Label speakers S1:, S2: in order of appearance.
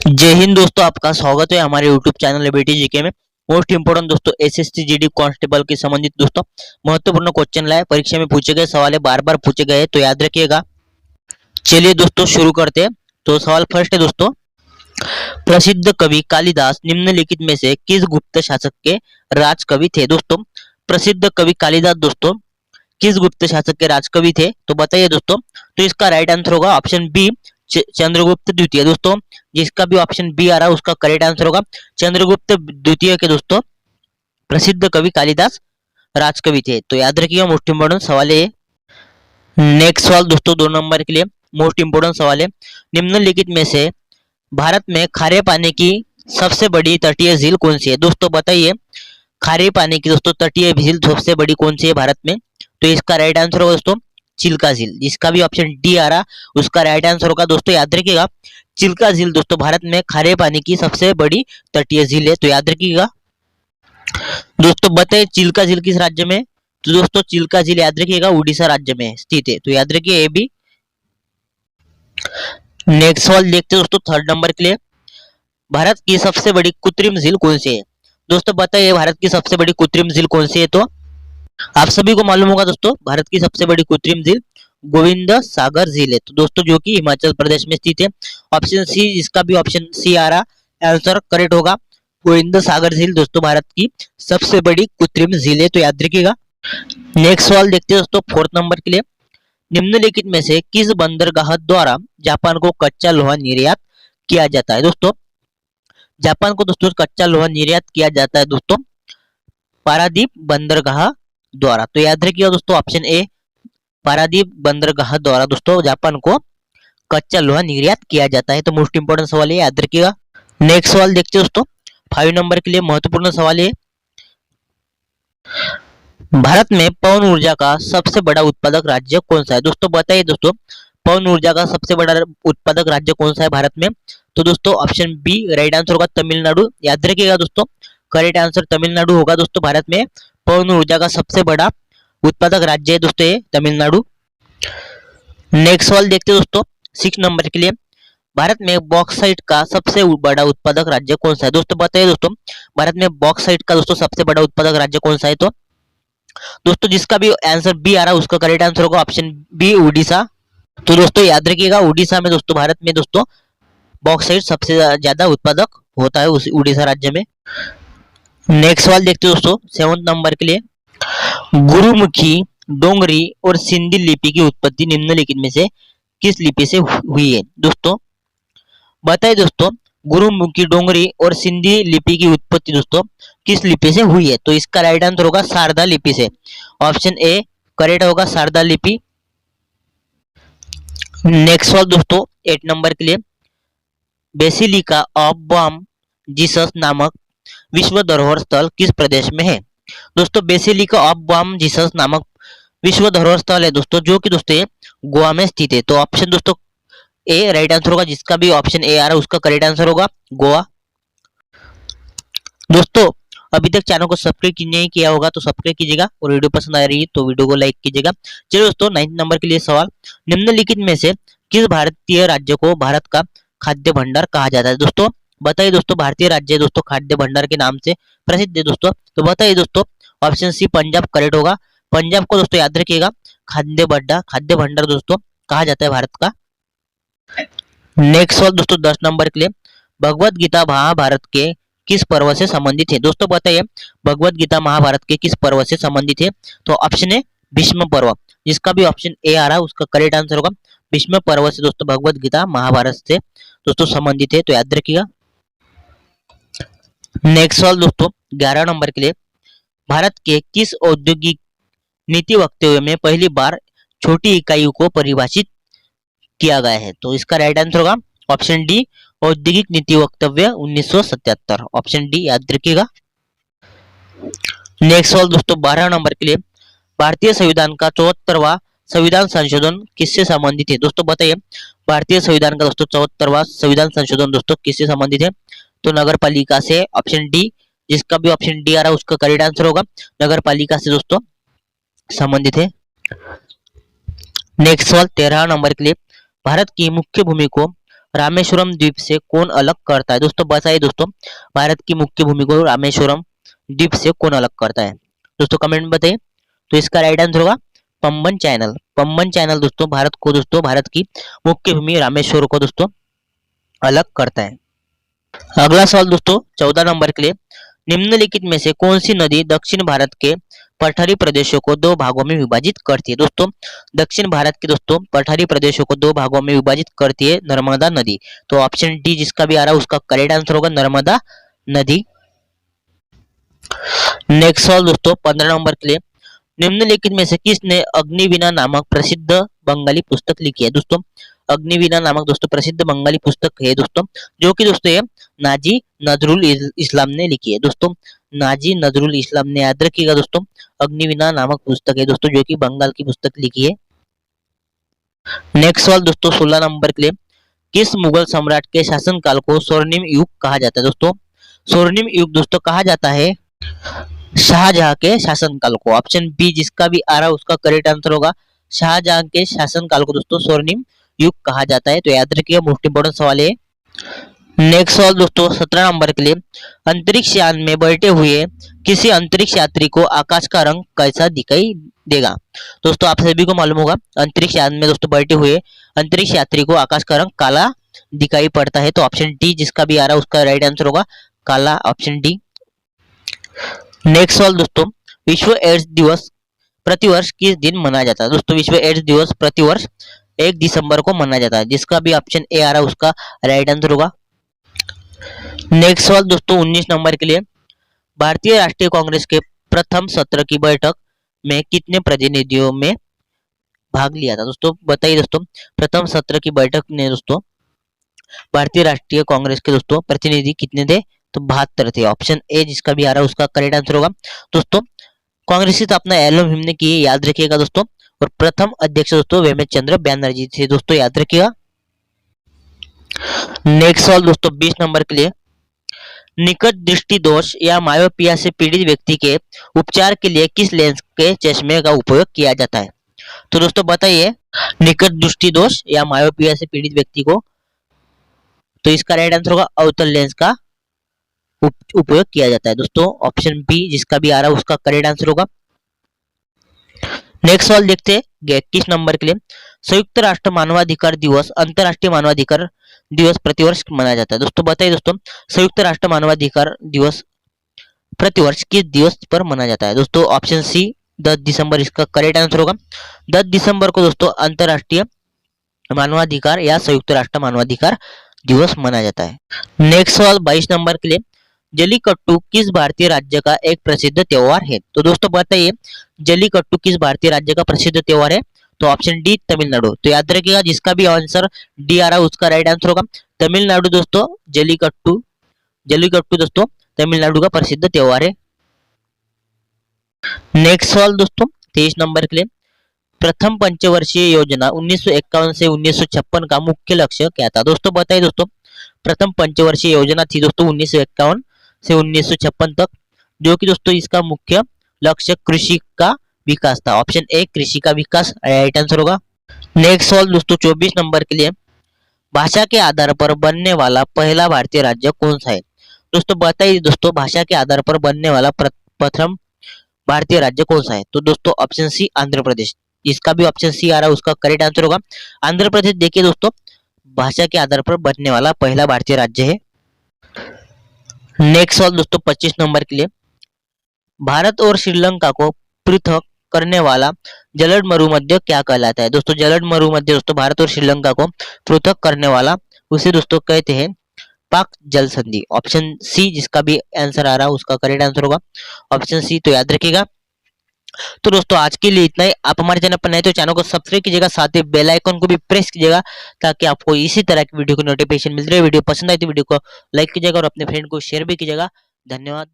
S1: जय हिंद दोस्तों, आपका स्वागत है हमारे YouTube चैनल एबीटी जीके में। मोस्ट इंपोर्टेंट दोस्तों एसएससी जीडी कांस्टेबल के संबंधित दोस्तों महत्वपूर्ण क्वेश्चन लाए, परीक्षा में पूछे गए सवाल है, बार बार पूछे गए तो याद रखिएगा। चलिए दोस्तों शुरू करते हैं। तो सवाल फर्स्ट है दोस्तों, प्रसिद्ध कवि कालिदास निम्नलिखित में से किस गुप्त शासक के राजकवि थे? दोस्तों प्रसिद्ध कवि कालिदास दोस्तों किस गुप्त शासक के राजकवि थे? तो बताइए दोस्तों। तो इसका राइट आंसर होगा ऑप्शन बी, चंद्रगुप्त द्वितीय। दोस्तों जिसका भी ऑप्शन बी आ रहा है उसका करेक्ट आंसर होगा चंद्रगुप्त द्वितीय के दोस्तों प्रसिद्ध कवि कालिदास राजकवि थे। तो याद रखिएगा, मोस्ट इंपोर्टेंट सवाल है। नेक्स्ट सवाल दोस्तों 2 नंबर के लिए मोस्ट इंपोर्टेंट सवाल है, निम्नलिखित में से भारत में खारे पानी की सबसे बड़ी तटीय झील कौन सी है? दोस्तों बताइए, खारे पानी की दोस्तों तटीय झील सबसे बड़ी कौन सी है भारत में? तो इसका राइट आंसर होगा दोस्तों चिल्का झील। जिसका भी ऑप्शन डी आ रहा उसका राइट आंसर होगा दोस्तों, याद रखिएगा चिल्का झील दोस्तों भारत में खारे पानी की सबसे बड़ी तटीय झील है। तो याद रखिएगा दोस्तों। बताइए चिल्का झील किस राज्य में? तो दोस्तों चिल्का झील याद रखिएगा उड़ीसा राज्य में स्थित है। तो याद रखिए ये भी। नेक्स्ट सवाल देखते हैं दोस्तों 3rd नंबर के लिए, भारत की सबसे बड़ी कृत्रिम झील कौन सी है? दोस्तों बताइए भारत की सबसे बड़ी कृत्रिम झील कौन सी है? तो आप सभी को मालूम होगा दोस्तों, भारत की सबसे बड़ी कृत्रिम झील गोविंद सागर झील है। तो दोस्तों जो कि हिमाचल प्रदेश में स्थित है। ऑप्शन सी, जिसका भी ऑप्शन सी आ रहा आंसर करेक्ट होगा गोविंद सागर झील दोस्तों भारत की सबसे बड़ी कृत्रिम झील है। तो याद रखिएगा। नेक्स्ट सवाल देखते हैं दोस्तों 4th नंबर के लिए, निम्नलिखित में से किस बंदरगाह द्वारा जापान को कच्चा लोहा निर्यात किया जाता है? दोस्तों जापान को दोस्तों कच्चा लोहा निर्यात किया जाता है दोस्तों पारादीप बंदरगाह द्वारा। तो याद रखिएगा दोस्तों ऑप्शन ए, पारादीप बंदरगाह द्वारा दोस्तों जापान को कच्चा लोहा निर्यात किया जाता है। तो मोस्ट इंपोर्टेंट सवाल है, याद रखिएगा। नेक्स्ट सवाल देखते हैं दोस्तों 5 नंबर के लिए महत्वपूर्ण सवाल है, भारत में पवन ऊर्जा का सबसे बड़ा उत्पादक राज्य कौन सा है? दोस्तों बताइए दोस्तों पवन ऊर्जा का सबसे बड़ा उत्पादक राज्य कौन सा है भारत में? तो दोस्तों ऑप्शन बी राइट आंसर होगा तमिलनाडु। याद रखिएगा दोस्तों करेक्ट आंसर तमिलनाडु होगा दोस्तों, भारत में पवन ऊर्जा का सबसे बड़ा उत्पादक राज्य है दोस्तों ये तमिलनाडु। नेक्स्ट सवाल देखते हैं दोस्तों 6 नंबर के लिए, भारत में बॉक्साइट का सबसे बड़ा उत्पादक राज्य कौन सा है? दोस्तों बताइए दोस्तों भारत में बॉक्साइट का दोस्तों सबसे बड़ा उत्पादक राज्य कौन सा है? तो दोस्तों जिसका भी आंसर बी आ रहा है उसका करेक्ट आंसर होगा ऑप्शन बी उड़ीसा। तो दोस्तों याद रखिएगा उड़ीसा में दोस्तों भारत में दोस्तों बॉक्साइट सबसे ज्यादा उत्पादक होता है उस उड़ीसा राज्य में। नेक्स्ट सवाल देखते हैं दोस्तों 7th नंबर के लिए, गुरुमुखी, डोंगरी और सिंधी लिपि की उत्पत्ति निम्नलिखित में से किस लिपि से हुई है? दोस्तों बताइए दोस्तों गुरुमुखी, डोंगरी और सिंधी लिपि की उत्पत्ति दोस्तों किस लिपि से हुई है? तो इसका राइट आंसर होगा शारदा लिपि से। ऑप्शन ए करेक्ट होगा शारदा लिपि। नेक्स्ट सवाल दोस्तों 8 नंबर के लिए, बेसिलिका ऑफ बॉम जीसस नामक विश्व धरोहर स्थल किस प्रदेश में है? दोस्तों बेसिलिका ऑफ बॉम जीसस नामक विश्व धरोहर स्थल है दोस्तों जो कि दोस्तों गोवा में स्थित है। तो ऑप्शन दोस्तों ए राइट आंसर होगा, जिसका भी ऑप्शन ए आ रहा है उसका करेक्ट आंसर होगा गोवा। दोस्तों अभी तक चैनल को सब्सक्राइब नहीं किया होगा तो सब्सक्राइब कीजिएगा और वीडियो पसंद आ रही है तो वीडियो को लाइक कीजिएगा। चलिए दोस्तों 9th नंबर के लिए सवाल, निम्नलिखित में से किस भारतीय राज्य को भारत का खाद्य भंडार कहा जाता है? दोस्तों बताइए दोस्तों भारतीय राज्य दोस्तों खाद्य भंडार के नाम से प्रसिद्ध है दोस्तों। तो बताइए दोस्तों ऑप्शन सी पंजाब करेक्ट होगा। पंजाब को दोस्तों याद रखिएगा खाद्य भंडार दोस्तों कहा जाता है भारत का। नेक्स्ट सवाल दोस्तों 10 नंबर के लिए, भगवत गीता महाभारत के किस पर्व से संबंधित है? दोस्तों बताइए भगवत गीता महाभारत के किस पर्व से संबंधित है? तो ऑप्शन है भीष्म पर्व। जिसका भी ऑप्शन ए आ रहा है उसका करेक्ट आंसर होगा भीष्म पर्व से दोस्तों भगवत गीता महाभारत से दोस्तों संबंधित है। तो याद रखिएगा। नेक्स्ट सवाल दोस्तों 11 नंबर के लिए, भारत के किस औद्योगिक नीति वक्तव्य में पहली बार छोटी इकाइयों को परिभाषित किया गया है? तो इसका राइट आंसर होगा ऑप्शन डी औद्योगिक नीति वक्तव्य 1977। ऑप्शन डी याद रखिएगा। नेक्स्ट सवाल दोस्तों 12 नंबर के लिए, भारतीय संविधान का 74वां संविधान संशोधन किससे संबंधित है? दोस्तों बताइए भारतीय संविधान का दोस्तों 74वां संविधान संशोधन दोस्तों किससे संबंधित है? तो नगर पालिका से। ऑप्शन डी, जिसका भी ऑप्शन डी आ रहा है उसका करेक्ट आंसर होगा नगर पालिका से दोस्तों संबंधित है। नेक्स्ट सवाल 13 नंबर के लिए, भारत की मुख्य भूमि को रामेश्वरम द्वीप से कौन अलग करता है? दोस्तों बताइए दोस्तों, भारत की मुख्य भूमि को रामेश्वरम द्वीप से कौन अलग करता है? दोस्तों कमेंट में बताइए। तो इसका राइट आंसर होगा पंबन चैनल। पंबन चैनल दोस्तों भारत की मुख्य भूमि रामेश्वर को दोस्तों अलग करता है। अगला सवाल दोस्तों 14 नंबर के लिए, निम्नलिखित में से कौन सी नदी दक्षिण भारत के पठारी प्रदेशों को दो भागों में विभाजित करती है? दोस्तों दक्षिण भारत के दोस्तों पठारी प्रदेशों को दो भागों में विभाजित करती है नर्मदा नदी। तो ऑप्शन डी जिसका भी आ रहा है उसका करेक्ट आंसर होगा नर्मदा नदी। नेक्स्ट सवाल दोस्तों 15 नंबर के लिए, निम्नलिखित में से किसने अग्निवीणा नामक प्रसिद्ध बंगाली पुस्तक लिखी है? दोस्तों अग्निवीणा नामक दोस्तों प्रसिद्ध बंगाली पुस्तक है दोस्तों, जो कि दोस्तों ये नाजी नजरुल इस्लाम ने लिखी है। दोस्तों नाजी नजरुल इस्लाम ने, याद रखिएगा दोस्तों, अग्निवीणा नामक पुस्तक है दोस्तों, जो कि बंगाल की पुस्तक लिखी है। नेक्स्ट सवाल दोस्तों 16 नंबर के लिए, किस मुगल सम्राट के शासनकाल को स्वर्णिम युग कहा जाता है? दोस्तों स्वर्णिम युग दोस्तों कहा जाता है शाहजहां के शासनकाल को। ऑप्शन बी जिसका भी आ रहा है उसका करेक्ट आंसर होगा शाहजहां के शासनकाल को दोस्तों स्वर्णिम युग कहा जाता है। तो याद रखिएगा, मोस्ट इंपोर्टेंट सवाल है। नेक्स्ट सवाल दोस्तों 17 नंबर के लिए, अंतरिक्ष यान में बैठे हुए किसी अंतरिक्ष यात्री को आकाश का रंग कैसा दिखाई देगा? दोस्तों आप सभी को मालूम होगा, अंतरिक्ष यान में दोस्तों बैठे हुए अंतरिक्ष यात्री को आकाश का रंग काला दिखाई पड़ता है। तो ऑप्शन डी जिसका भी आ रहा है उसका राइट आंसर होगा काला, ऑप्शन डी। नेक्स्ट सवाल दोस्तों, विश्व एड्स दिवस प्रतिवर्ष किस दिन मनाया जाता है? दोस्तों विश्व एड्स दिवस प्रतिवर्ष 1 दिसंबर को मनाया जाता है, जिसका भी ऑप्शन ए आ रहा है उसका राइट आंसर होगा। नेक्स्ट सवाल दोस्तों 19 नंबर के लिए, भारतीय राष्ट्रीय कांग्रेस के प्रथम सत्र की बैठक में कितने प्रतिनिधियों में भाग लिया था? दोस्तों बताइए दोस्तों, प्रथम सत्र की बैठक में दोस्तों भारतीय राष्ट्रीय कांग्रेस के दोस्तों प्रतिनिधि कितने थे? तो 72 थे। ऑप्शन ए जिसका भी आ रहा है उसका करेक्ट आंसर होगा। दोस्तों कांग्रेस की स्थापना एलएम हिम ने की है, याद रखिएगा दोस्तों, और प्रथम अध्यक्ष दोस्तों वेमेश चंद्र बैनर्जी थे दोस्तों, याद रखिएगा। नेक्स्ट सवाल दोस्तों 20 नंबर के लिए, निकट दृष्टि दोष या मायोपिया से पीड़ित व्यक्ति के उपचार के लिए किस लेंस के चश्मे का उपयोग किया जाता है? तो दोस्तों बताइए, निकट दृष्टि दोष या मायोपिया से पीड़ित व्यक्ति को, तो इसका राइट आंसर होगा अवतल लेंस का उपयोग किया जाता है दोस्तों, ऑप्शन बी जिसका भी आ रहा है उसका करेक्ट आंसर होगा। नेक्स्ट सवाल देखते हैं 21 नंबर के लिए, संयुक्त राष्ट्र मानवाधिकार दिवस अंतरराष्ट्रीय मानवाधिकार दिवस प्रतिवर्ष मनाया जाता है। दोस्तों बताइए दोस्तों, संयुक्त राष्ट्र मानवाधिकार दिवस प्रतिवर्ष किस दिवस पर मनाया जाता है? दोस्तों ऑप्शन सी 10 दिसंबर इसका करेक्ट आंसर होगा। 10 दिसंबर को दोस्तों अंतरराष्ट्रीय मानवाधिकार या संयुक्त राष्ट्र मानवाधिकार दिवस मनाया जाता है। नेक्स्ट सवाल 22 नंबर के लिए, जलीकट्टू किस भारतीय राज्य का एक प्रसिद्ध त्योहार है? तो दोस्तों बताइए, जलीकट्टू किस भारतीय राज्य का प्रसिद्ध त्योहार है? तो ऑप्शन डी तमिलनाडु। तो याद रखिएगा, जिसका भी आंसर डी आ रहा है उसका राइट आंसर होगा तमिलनाडु दोस्तों। जलीकट्टू जलीकट्टू दोस्तों तमिलनाडु का प्रसिद्ध त्योहार है। नेक्स्ट सवाल दोस्तों 23 नंबर के लिए, प्रथम पंचवर्षीय योजना 1951 से 1956 का मुख्य लक्ष्य क्या था? दोस्तों बताइए दोस्तों, प्रथम पंचवर्षीय योजना थी दोस्तों 1951 से 1956 तक, जो कि दोस्तों इसका मुख्य लक्ष्य कृषि का विकास था। ऑप्शन ए कृषि का विकास राइट आंसर होगा। नेक्स्ट सवाल दोस्तों 24 नंबर के लिए, भाषा के आधार पर बनने वाला पहला भारतीय राज्य कौन सा है? दोस्तों बताइए दोस्तों, भाषा के आधार पर बनने वाला प्रथम भारतीय राज्य कौन सा है? तो दोस्तों ऑप्शन सी आंध्र प्रदेश, इसका भी ऑप्शन सी आ रहा है उसका करेक्ट आंसर होगा आंध्र प्रदेश। देखिए दोस्तों, भाषा के आधार पर बनने वाला पहला भारतीय राज्य है। नेक्स्ट सवाल दोस्तों 25 नंबर के लिए, भारत और श्रीलंका को पृथक करने वाला जलद मरुमध्य क्या कहलाता है? दोस्तों जलद मरुमध्य दोस्तों भारत और श्रीलंका को पृथक करने वाला उसे दोस्तों कहते हैं पाक जल संधि। ऑप्शन सी जिसका भी आंसर आ रहा है उसका करेक्ट आंसर होगा ऑप्शन सी, तो याद रखिएगा। तो दोस्तों आज के लिए इतना ही। आप हमारे चैनल पर नए तो चैनल को सब्सक्राइब कीजिएगा, साथ ही बेल आइकन को भी प्रेस कीजिएगा, ताकि आपको इसी तरह की वीडियो की नोटिफिकेशन मिलती रहे। वीडियो पसंद आए तो वीडियो को लाइक कीजिएगा और अपने फ्रेंड को शेयर भी कीजिएगा। धन्यवाद।